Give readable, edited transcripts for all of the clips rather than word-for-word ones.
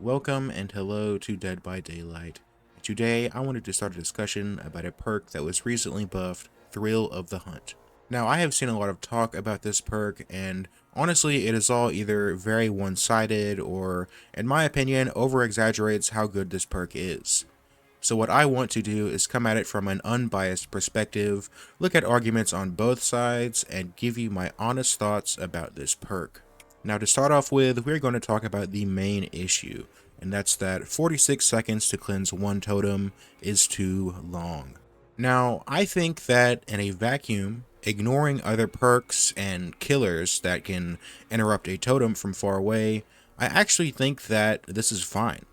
Welcome and hello to Dead by Daylight. Today I wanted to start a discussion about a perk that was recently buffed, Thrill of the Hunt. Now I have seen a lot of talk about this perk, and honestly it is all either very one-sided or, in my opinion, over-exaggerates how good this perk is. So what I want to do is come at it from an unbiased perspective, look at arguments on both sides, and give you my honest thoughts about this perk. Now to start off with, we're going to talk about the main issue, and that's that 46 seconds to cleanse one totem is too long. Now, I think that in a vacuum, ignoring other perks and killers that can interrupt a totem from far away, I actually think that this is fine.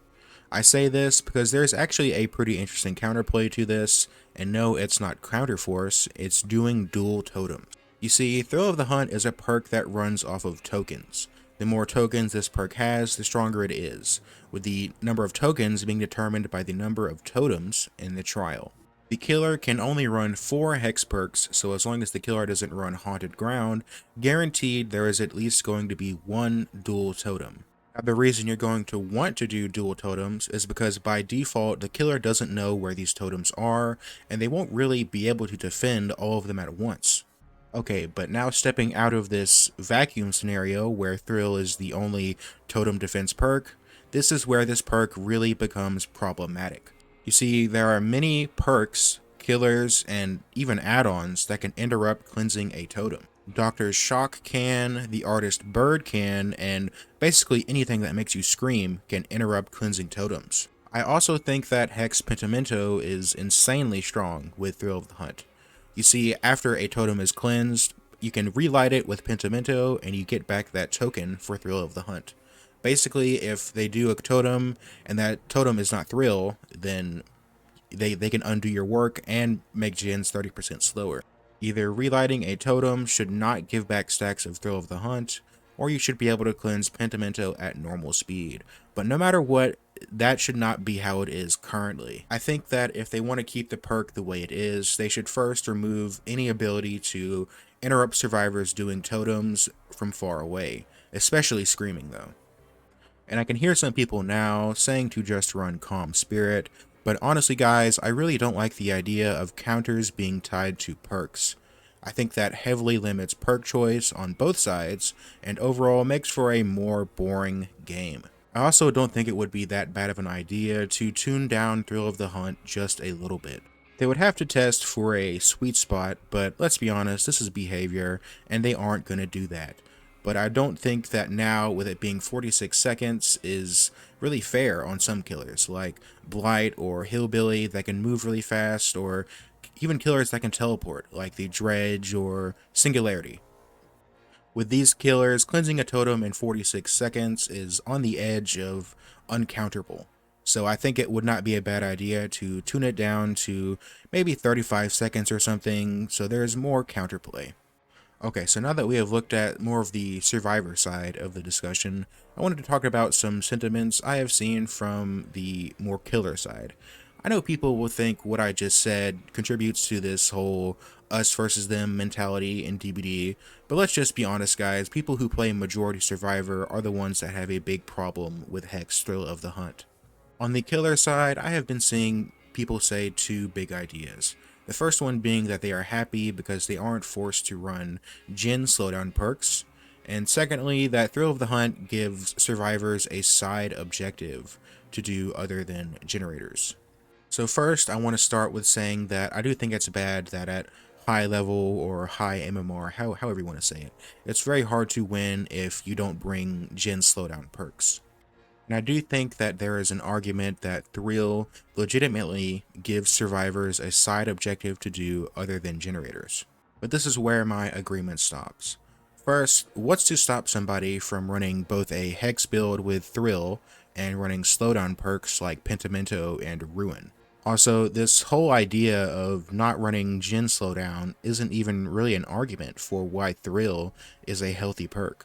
I say this because there's actually a pretty interesting counterplay to this, and no, it's not counterforce, it's doing dual totems. You see, Thrill of the Hunt is a perk that runs off of tokens. The more tokens this perk has, the stronger it is, with the number of tokens being determined by the number of totems in the trial. The killer can only run 4 hex perks, so as long as the killer doesn't run Haunted Ground, guaranteed there is at least going to be one dual totem. Now, the reason you're going to want to do dual totems is because by default the killer doesn't know where these totems are, and they won't really be able to defend all of them at once. Okay, but now stepping out of this vacuum scenario where Thrill is the only totem defense perk, this is where this perk really becomes problematic. You see, there are many perks, killers, and even add-ons that can interrupt cleansing a totem. Doctor's Shock can, the Artist Bird can, and basically anything that makes you scream can interrupt cleansing totems. I also think that Hex Pentimento is insanely strong with Thrill of the Hunt. You see, after a totem is cleansed, you can relight it with Pentimento and you get back that token for Thrill of the Hunt. Basically, if they do a totem and that totem is not Thrill, then they can undo your work and make gens 30% slower. Either relighting a totem should not give back stacks of Thrill of the Hunt, or you should be able to cleanse Pentimento at normal speed. But no matter what, that should not be how it is currently. I think that if they want to keep the perk the way it is, they should first remove any ability to interrupt survivors doing totems from far away, especially screaming though. And I can hear some people now saying to just run Calm Spirit, but honestly guys, I really don't like the idea of counters being tied to perks. I think that heavily limits perk choice on both sides, and overall makes for a more boring game. I also don't think it would be that bad of an idea to tune down Thrill of the Hunt just a little bit. They would have to test for a sweet spot, but let's be honest, this is behavior, and they aren't going to do that. But I don't think that now, with it being 46 seconds, is really fair on some killers, like Blight or Hillbilly that can move really fast, or even killers that can teleport, like the Dredge or Singularity. With these killers, cleansing a totem in 46 seconds is on the edge of uncounterable. So I think it would not be a bad idea to tune it down to maybe 35 seconds or something, so there's more counterplay. Okay, so now that we have looked at more of the survivor side of the discussion, I wanted to talk about some sentiments I have seen from the more killer side. I know people will think what I just said contributes to this whole us versus them mentality in DBD, but let's just be honest guys, people who play majority survivor are the ones that have a big problem with Hex Thrill of the Hunt. On the killer side, I have been seeing people say two big ideas. The first one being that they are happy because they aren't forced to run gen slowdown perks, and secondly, that Thrill of the Hunt gives survivors a side objective to do other than generators. So first, I want to start with saying that I do think it's bad that at high level or high MMR, however you want to say it, it's very hard to win if you don't bring gen slowdown perks. And I do think that there is an argument that Thrill legitimately gives survivors a side objective to do other than generators. But this is where my agreement stops. First, what's to stop somebody from running both a Hex build with Thrill and running slowdown perks like Pentimento and Ruin? Also, this whole idea of not running gen slowdown isn't even really an argument for why Thrill is a healthy perk.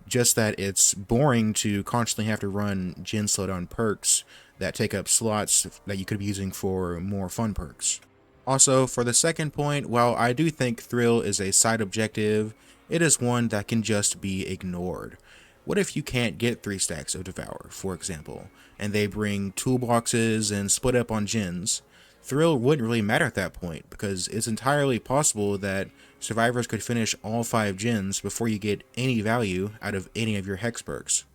Just that it's boring to constantly have to run gen slowdown perks that take up slots that you could be using for more fun perks. Also, for the second point, while I do think Thrill is a side objective, it is one that can just be ignored. What if you can't get 3 stacks of Devour, for example, and they bring toolboxes and split up on gens? Thrill wouldn't really matter at that point, because it's entirely possible that survivors could finish all 5 gens before you get any value out of any of your hex perks.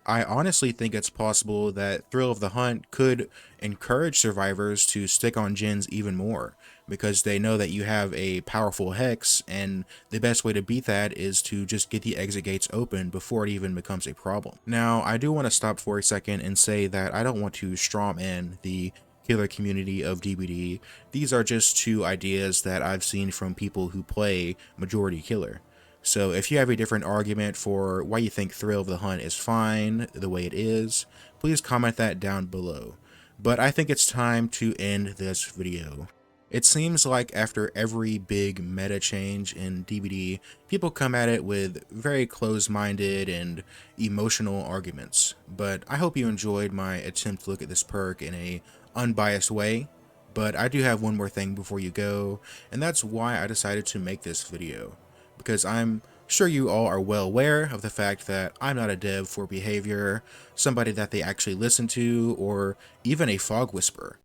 I honestly think it's possible that Thrill of the Hunt could encourage survivors to stick on gens even more, because they know that you have a powerful hex, and the best way to beat that is to just get the exit gates open before it even becomes a problem. Now, I do want to stop for a second and say that I don't want to strawman the killer community of DBD. These are just 2 ideas that I've seen from people who play majority killer. So if you have a different argument for why you think Thrill of the Hunt is fine the way it is, please comment that down below. But I think it's time to end this video. It seems like after every big meta change in DBD, people come at it with very close-minded and emotional arguments. But I hope you enjoyed my attempt to look at this perk in a unbiased way. But I do have one more thing before you go, and that's why I decided to make this video. Because I'm sure you all are well aware of the fact that I'm not a dev for behavior, somebody that they actually listen to, or even a fog whisperer.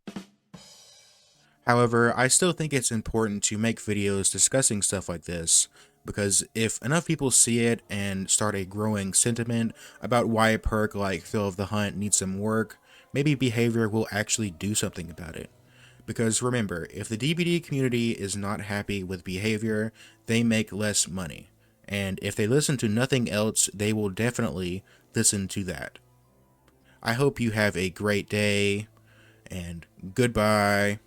However, I still think it's important to make videos discussing stuff like this, because if enough people see it and start a growing sentiment about why a perk like Thrill of the Hunt needs some work, maybe behavior will actually do something about it. Because remember, if the DBD community is not happy with behavior, they make less money. And if they listen to nothing else, they will definitely listen to that. I hope you have a great day, and goodbye.